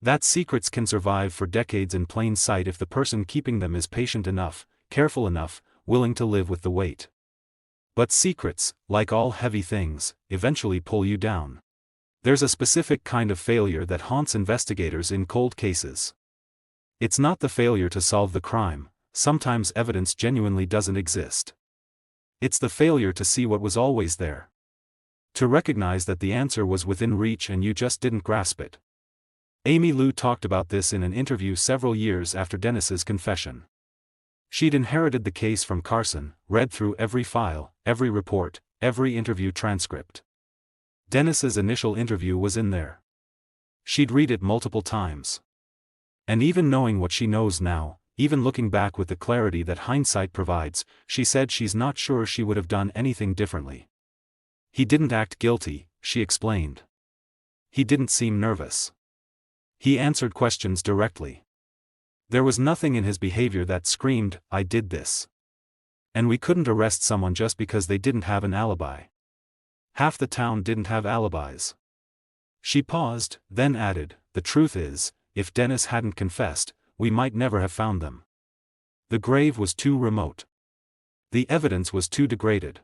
That secrets can survive for decades in plain sight if the person keeping them is patient enough, careful enough, willing to live with the weight. But secrets, like all heavy things, eventually pull you down. There's a specific kind of failure that haunts investigators in cold cases. It's not the failure to solve the crime, sometimes evidence genuinely doesn't exist. It's the failure to see what was always there. To recognize that the answer was within reach and you just didn't grasp it. Amy Lou talked about this in an interview several years after Dennis's confession. She'd inherited the case from Carson, read through every file, every report, every interview transcript. Dennis's initial interview was in there. She'd read it multiple times. And even knowing what she knows now, even looking back with the clarity that hindsight provides, she said she's not sure she would have done anything differently. He didn't act guilty, she explained. He didn't seem nervous. He answered questions directly. There was nothing in his behavior that screamed, "I did this." And we couldn't arrest someone just because they didn't have an alibi. Half the town didn't have alibis. She paused, then added, "The truth is, if Dennis hadn't confessed, we might never have found them. The grave was too remote. The evidence was too degraded.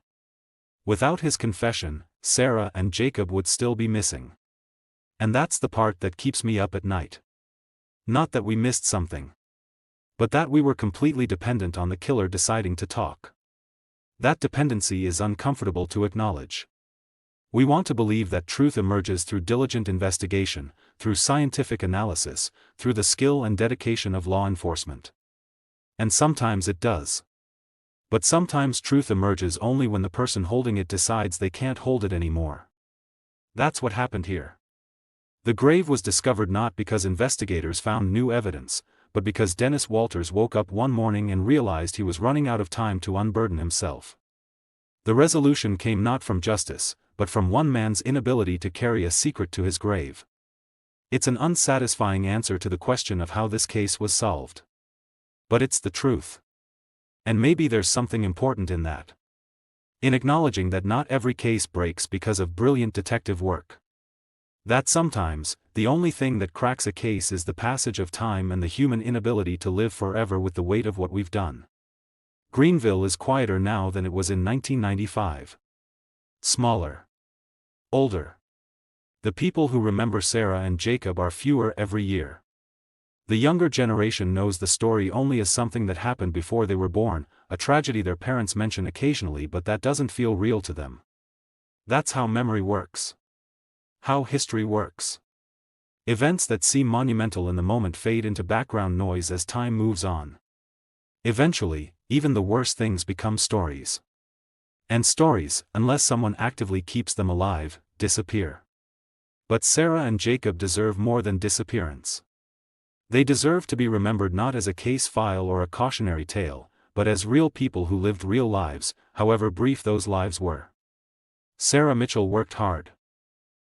Without his confession, Sarah and Jacob would still be missing. And that's the part that keeps me up at night. Not that we missed something. But that we were completely dependent on the killer deciding to talk. That dependency is uncomfortable to acknowledge. We want to believe that truth emerges through diligent investigation, through scientific analysis, through the skill and dedication of law enforcement. And sometimes it does. But sometimes truth emerges only when the person holding it decides they can't hold it anymore. That's what happened here. The grave was discovered not because investigators found new evidence, but because Dennis Walters woke up one morning and realized he was running out of time to unburden himself. The resolution came not from justice, but from one man's inability to carry a secret to his grave. It's an unsatisfying answer to the question of how this case was solved. But it's the truth. And maybe there's something important in that. In acknowledging that not every case breaks because of brilliant detective work. That sometimes, the only thing that cracks a case is the passage of time and the human inability to live forever with the weight of what we've done. Greeneville is quieter now than it was in 1995. Smaller. Older. The people who remember Sarah and Jacob are fewer every year. The younger generation knows the story only as something that happened before they were born, a tragedy their parents mention occasionally but that doesn't feel real to them. That's how memory works. How history works. Events that seem monumental in the moment fade into background noise as time moves on. Eventually, even the worst things become stories. And stories, unless someone actively keeps them alive, disappear. But Sarah and Jacob deserve more than disappearance. They deserve to be remembered not as a case file or a cautionary tale, but as real people who lived real lives, however brief those lives were. Sarah Mitchell worked hard.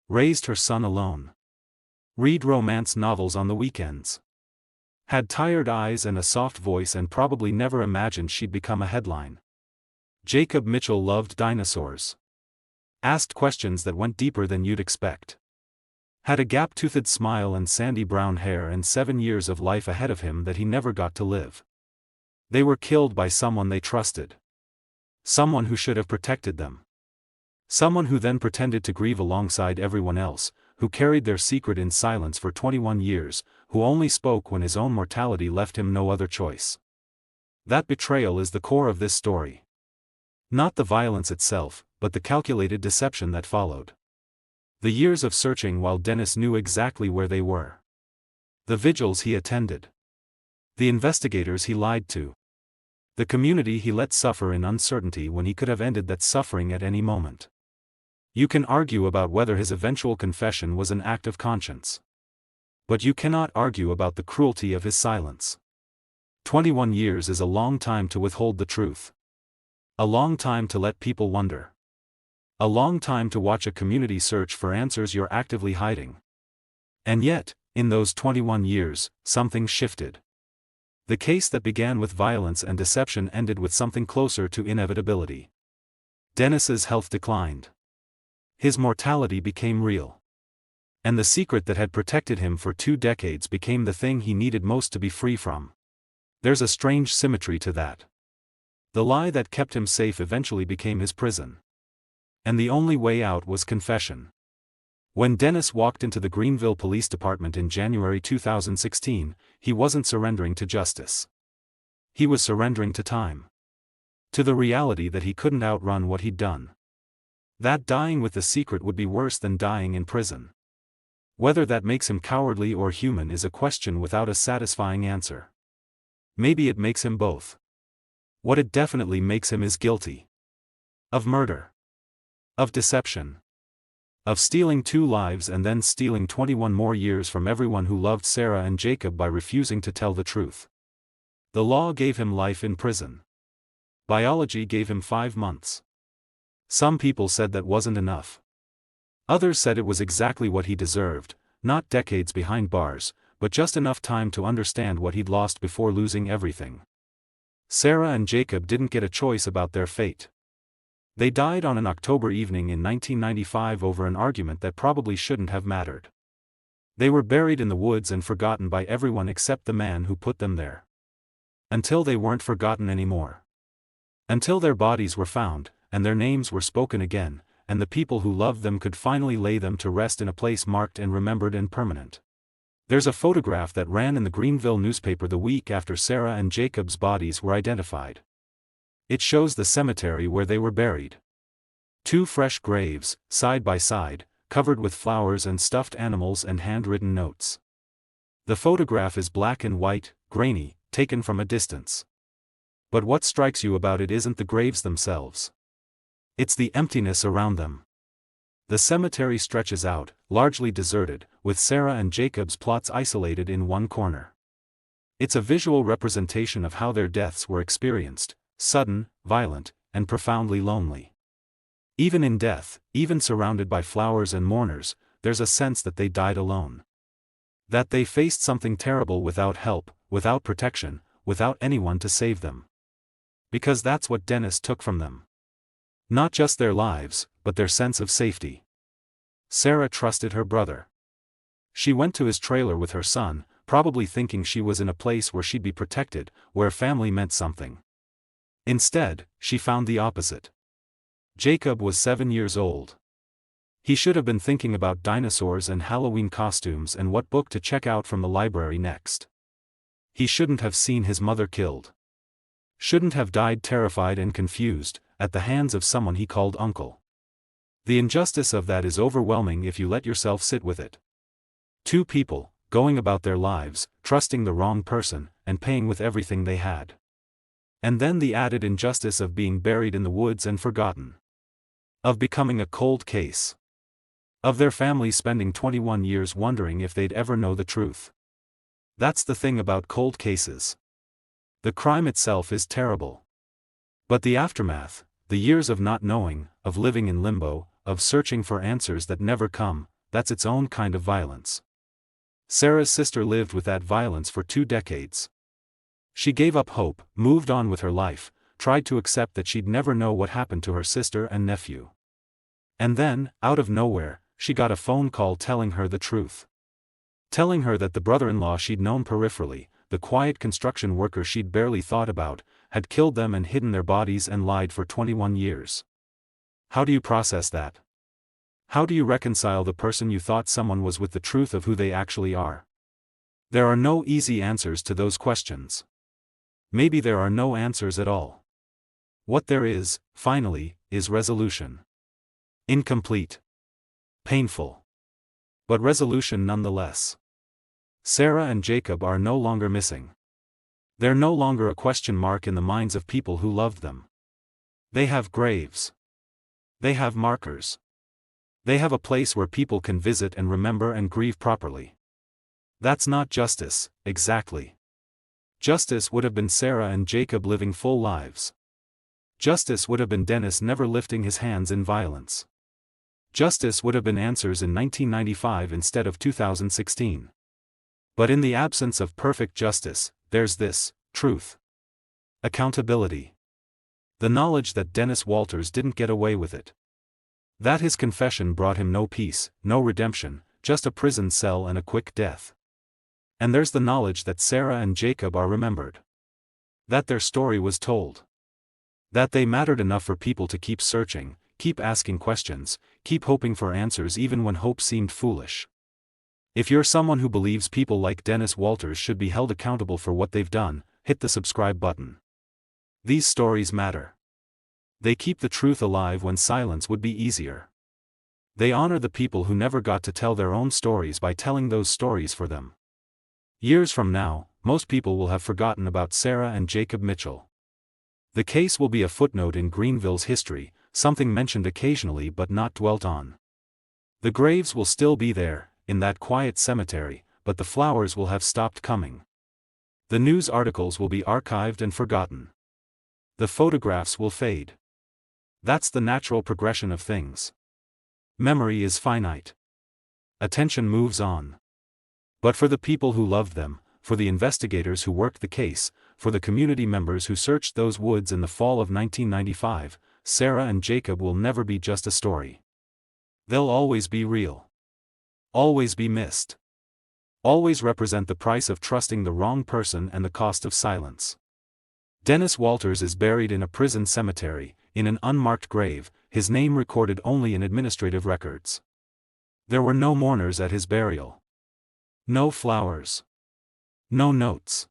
Raised her son alone. Read romance novels on the weekends. Had tired eyes and a soft voice and probably never imagined she'd become a headline. Jacob Mitchell loved dinosaurs. Asked questions that went deeper than you'd expect. Had a gap-toothed smile and sandy brown hair and 7 years of life ahead of him that he never got to live. They were killed by someone they trusted. Someone who should have protected them. Someone who then pretended to grieve alongside everyone else, who carried their secret in silence for 21 years, who only spoke when his own mortality left him no other choice. That betrayal is the core of this story. Not the violence itself, but the calculated deception that followed. The years of searching while Dennis knew exactly where they were. The vigils he attended. The investigators he lied to. The community he let suffer in uncertainty when he could have ended that suffering at any moment. You can argue about whether his eventual confession was an act of conscience. But you cannot argue about the cruelty of his silence. 21 years is a long time to withhold the truth. A long time to let people wonder. A long time to watch a community search for answers you're actively hiding. And yet, in those 21 years, something shifted. The case that began with violence and deception ended with something closer to inevitability. Dennis's health declined. His mortality became real. And the secret that had protected him for 2 decades became the thing he needed most to be free from. There's a strange symmetry to that. The lie that kept him safe eventually became his prison. And the only way out was confession. When Dennis walked into the Greeneville Police Department in January 2016, he wasn't surrendering to justice. He was surrendering to time. To the reality that he couldn't outrun what he'd done. That dying with the secret would be worse than dying in prison. Whether that makes him cowardly or human is a question without a satisfying answer. Maybe it makes him both. What it definitely makes him is guilty. Of murder. Of deception. Of stealing 2 lives and then stealing 21 more years from everyone who loved Sarah and Jacob by refusing to tell the truth. The law gave him life in prison. Biology gave him 5 months. Some people said that wasn't enough. Others said it was exactly what he deserved, not decades behind bars, but just enough time to understand what he'd lost before losing everything. Sarah and Jacob didn't get a choice about their fate. They died on an October evening in 1995 over an argument that probably shouldn't have mattered. They were buried in the woods and forgotten by everyone except the man who put them there. Until they weren't forgotten anymore. Until their bodies were found, and their names were spoken again, and the people who loved them could finally lay them to rest in a place marked and remembered and permanent. There's a photograph that ran in the Greeneville newspaper the week after Sarah and Jacob's bodies were identified. It shows the cemetery where they were buried. 2 fresh graves, side by side, covered with flowers and stuffed animals and handwritten notes. The photograph is black and white, grainy, taken from a distance. But what strikes you about it isn't the graves themselves. It's the emptiness around them. The cemetery stretches out, largely deserted, with Sarah and Jacob's plots isolated in one corner. It's a visual representation of how their deaths were experienced. Sudden, violent, and profoundly lonely. Even in death, even surrounded by flowers and mourners, there's a sense that they died alone. That they faced something terrible without help, without protection, without anyone to save them. Because that's what Dennis took from them. Not just their lives, but their sense of safety. Sarah trusted her brother. She went to his trailer with her son, probably thinking she was in a place where she'd be protected, where family meant something. Instead, she found the opposite. Jacob was 7 years old. He should have been thinking about dinosaurs and Halloween costumes and what book to check out from the library next. He shouldn't have seen his mother killed. Shouldn't have died terrified and confused, at the hands of someone he called uncle. The injustice of that is overwhelming if you let yourself sit with it. 2 people, going about their lives, trusting the wrong person, and paying with everything they had. And then the added injustice of being buried in the woods and forgotten. Of becoming a cold case. Of their families spending 21 years wondering if they'd ever know the truth. That's the thing about cold cases. The crime itself is terrible. But the aftermath, the years of not knowing, of living in limbo, of searching for answers that never come, that's its own kind of violence. Sarah's sister lived with that violence for 2 decades. She gave up hope, moved on with her life, tried to accept that she'd never know what happened to her sister and nephew. And then, out of nowhere, she got a phone call telling her the truth. Telling her that the brother-in-law she'd known peripherally, the quiet construction worker she'd barely thought about, had killed them and hidden their bodies and lied for 21 years. How do you process that? How do you reconcile the person you thought someone was with the truth of who they actually are? There are no easy answers to those questions. Maybe there are no answers at all. What there is, finally, is resolution. Incomplete. Painful. But resolution nonetheless. Sarah and Jacob are no longer missing. They're no longer a question mark in the minds of people who loved them. They have graves. They have markers. They have a place where people can visit and remember and grieve properly. That's not justice, exactly. Justice would have been Sarah and Jacob living full lives. Justice would have been Dennis never lifting his hands in violence. Justice would have been answers in 1995 instead of 2016. But in the absence of perfect justice, there's this: truth. Accountability. The knowledge that Dennis Walters didn't get away with it. That his confession brought him no peace, no redemption, just a prison cell and a quick death. And there's the knowledge that Sarah and Jacob are remembered. That their story was told. That they mattered enough for people to keep searching, keep asking questions, keep hoping for answers even when hope seemed foolish. If you're someone who believes people like Dennis Walters should be held accountable for what they've done, hit the subscribe button. These stories matter. They keep the truth alive when silence would be easier. They honor the people who never got to tell their own stories by telling those stories for them. Years from now, most people will have forgotten about Sarah and Jacob Mitchell. The case will be a footnote in Greeneville's history, something mentioned occasionally but not dwelt on. The graves will still be there, in that quiet cemetery, but the flowers will have stopped coming. The news articles will be archived and forgotten. The photographs will fade. That's the natural progression of things. Memory is finite. Attention moves on. But for the people who loved them, for the investigators who worked the case, for the community members who searched those woods in the fall of 1995, Sarah and Jacob will never be just a story. They'll always be real. Always be missed. Always represent the price of trusting the wrong person and the cost of silence. Dennis Walters is buried in a prison cemetery, in an unmarked grave, his name recorded only in administrative records. There were no mourners at his burial. No flowers. No notes.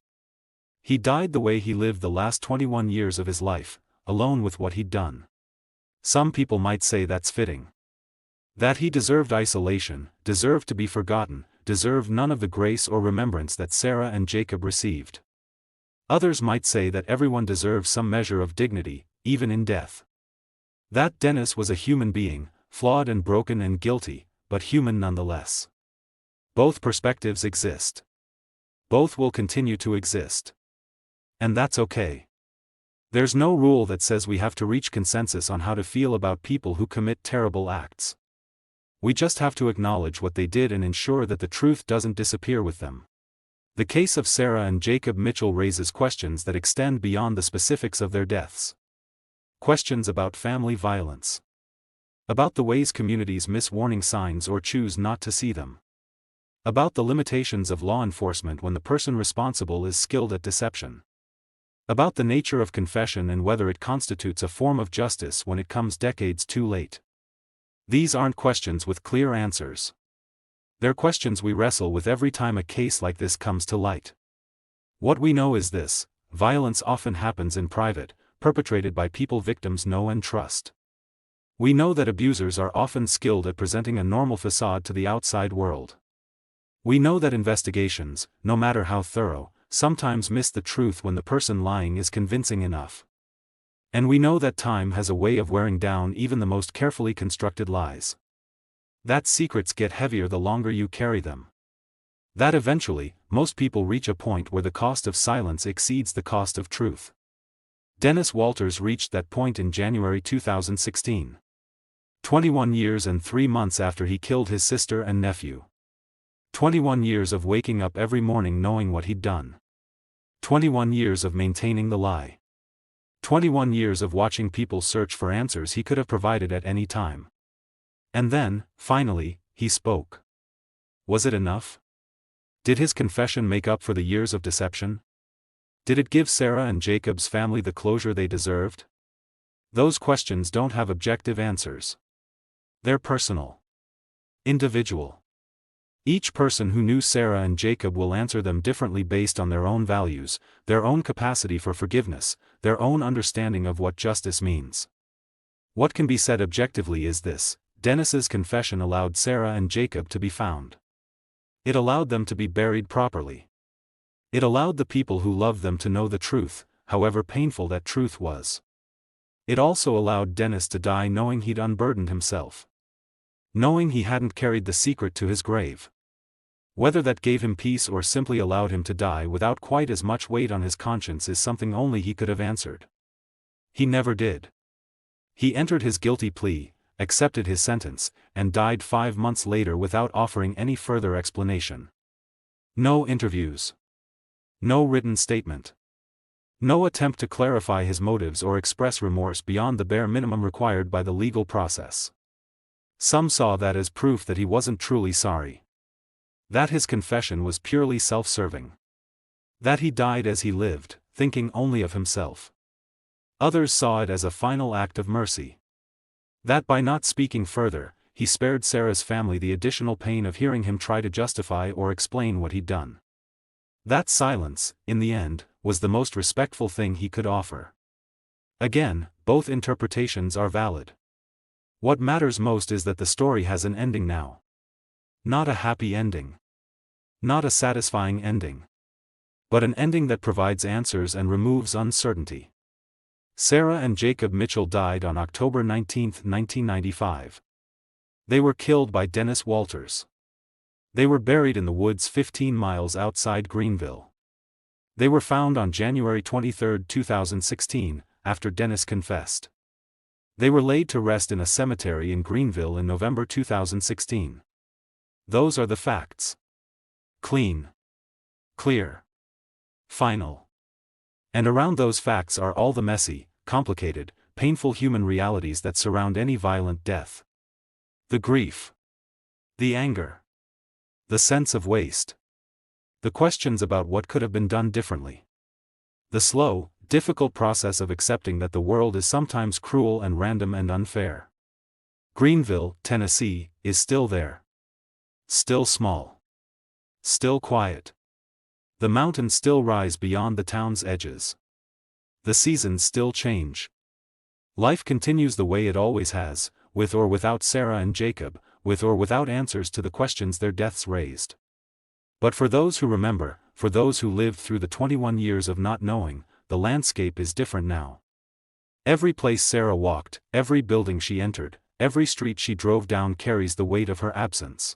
He died the way he lived the last 21 years of his life, alone with what he'd done. Some people might say that's fitting. That he deserved isolation, deserved to be forgotten, deserved none of the grace or remembrance that Sarah and Jacob received. Others might say that everyone deserves some measure of dignity, even in death. That Dennis was a human being, flawed and broken and guilty, but human nonetheless. Both perspectives exist. Both will continue to exist. And that's okay. There's no rule that says we have to reach consensus on how to feel about people who commit terrible acts. We just have to acknowledge what they did and ensure that the truth doesn't disappear with them. The case of Sarah and Jacob Mitchell raises questions that extend beyond the specifics of their deaths. Questions about family violence. About the ways communities miss warning signs or choose not to see them. About the limitations of law enforcement when the person responsible is skilled at deception. About the nature of confession and whether it constitutes a form of justice when it comes decades too late. These aren't questions with clear answers. They're questions we wrestle with every time a case like this comes to light. What we know is this: violence often happens in private, perpetrated by people victims know and trust. We know that abusers are often skilled at presenting a normal facade to the outside world. We know that investigations, no matter how thorough, sometimes miss the truth when the person lying is convincing enough. And we know that time has a way of wearing down even the most carefully constructed lies. That secrets get heavier the longer you carry them. That eventually, most people reach a point where the cost of silence exceeds the cost of truth. Dennis Walters reached that point in January 2016. 21 years and 3 months after he killed his sister and nephew. 21 years of waking up every morning knowing what he'd done. 21 years of maintaining the lie. 21 years of watching people search for answers he could have provided at any time. And then, finally, he spoke. Was it enough? Did his confession make up for the years of deception? Did it give Sarah and Jacob's family the closure they deserved? Those questions don't have objective answers. They're personal. Individual. Each person who knew Sarah and Jacob will answer them differently based on their own values, their own capacity for forgiveness, their own understanding of what justice means. What can be said objectively is this: Dennis's confession allowed Sarah and Jacob to be found. It allowed them to be buried properly. It allowed the people who loved them to know the truth, however painful that truth was. It also allowed Dennis to die knowing he'd unburdened himself. Knowing he hadn't carried the secret to his grave. Whether that gave him peace or simply allowed him to die without quite as much weight on his conscience is something only he could have answered. He never did. He entered his guilty plea, accepted his sentence, and died 5 months later without offering any further explanation. No interviews. No written statement. No attempt to clarify his motives or express remorse beyond the bare minimum required by the legal process. Some saw that as proof that he wasn't truly sorry. That his confession was purely self-serving. That he died as he lived, thinking only of himself. Others saw it as a final act of mercy. That by not speaking further, he spared Sarah's family the additional pain of hearing him try to justify or explain what he'd done. That silence, in the end, was the most respectful thing he could offer. Again, both interpretations are valid. What matters most is that the story has an ending now. Not a happy ending. Not a satisfying ending. But an ending that provides answers and removes uncertainty. Sarah and Jacob Mitchell died on October 19, 1995. They were killed by Dennis Walters. They were buried in the woods 15 miles outside Greeneville. They were found on January 23, 2016, after Dennis confessed. They were laid to rest in a cemetery in Greeneville in November 2016. Those are the facts. Clean. Clear. Final. And around those facts are all the messy, complicated, painful human realities that surround any violent death. The grief. The anger. The sense of waste. The questions about what could have been done differently. The slow, difficult process of accepting that the world is sometimes cruel and random and unfair. Greeneville, Tennessee, is still there. Still small. Still quiet. The mountains still rise beyond the town's edges. The seasons still change. Life continues the way it always has, with or without Sarah and Jacob, with or without answers to the questions their deaths raised. But for those who remember, for those who lived through the 21 years of not knowing, the landscape is different now. Every place Sarah walked, every building she entered, every street she drove down carries the weight of her absence.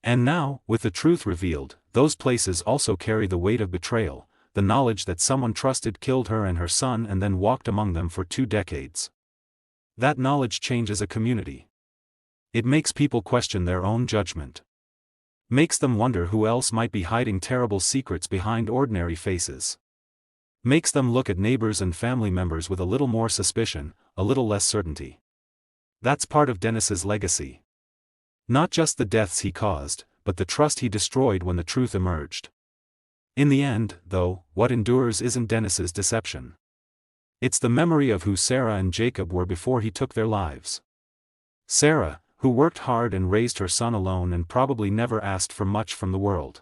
And now, with the truth revealed, those places also carry the weight of betrayal, the knowledge that someone trusted killed her and her son and then walked among them for 2 decades. That knowledge changes a community. It makes people question their own judgment. Makes them wonder who else might be hiding terrible secrets behind ordinary faces. Makes them look at neighbors and family members with a little more suspicion, a little less certainty. That's part of Dennis's legacy. Not just the deaths he caused, but the trust he destroyed when the truth emerged. In the end, though, what endures isn't Dennis's deception. It's the memory of who Sarah and Jacob were before he took their lives. Sarah, who worked hard and raised her son alone and probably never asked for much from the world.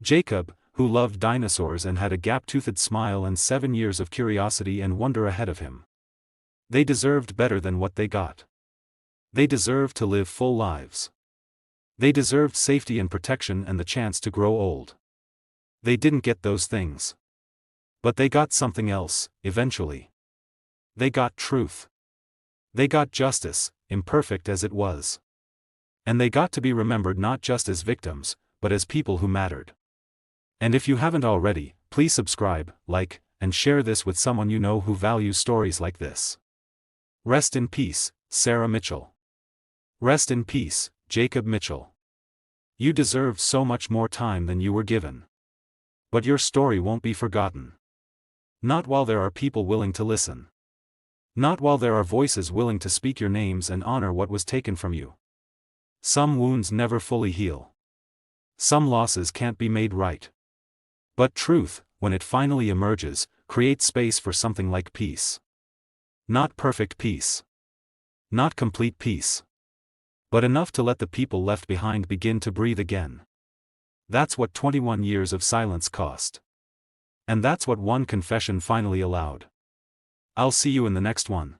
Jacob, who loved dinosaurs and had a gap-toothed smile and 7 years of curiosity and wonder ahead of him. They deserved better than what they got. They deserved to live full lives. They deserved safety and protection and the chance to grow old. They didn't get those things. But they got something else, eventually. They got truth. They got justice, imperfect as it was. And they got to be remembered not just as victims, but as people who mattered. And if you haven't already, please subscribe, like, and share this with someone you know who values stories like this. Rest in peace, Sarah Mitchell. Rest in peace, Jacob Mitchell. You deserved so much more time than you were given. But your story won't be forgotten. Not while there are people willing to listen. Not while there are voices willing to speak your names and honor what was taken from you. Some wounds never fully heal. Some losses can't be made right. But truth, when it finally emerges, creates space for something like peace. Not perfect peace. Not complete peace. But enough to let the people left behind begin to breathe again. That's what 21 years of silence cost. And that's what one confession finally allowed. I'll see you in the next one.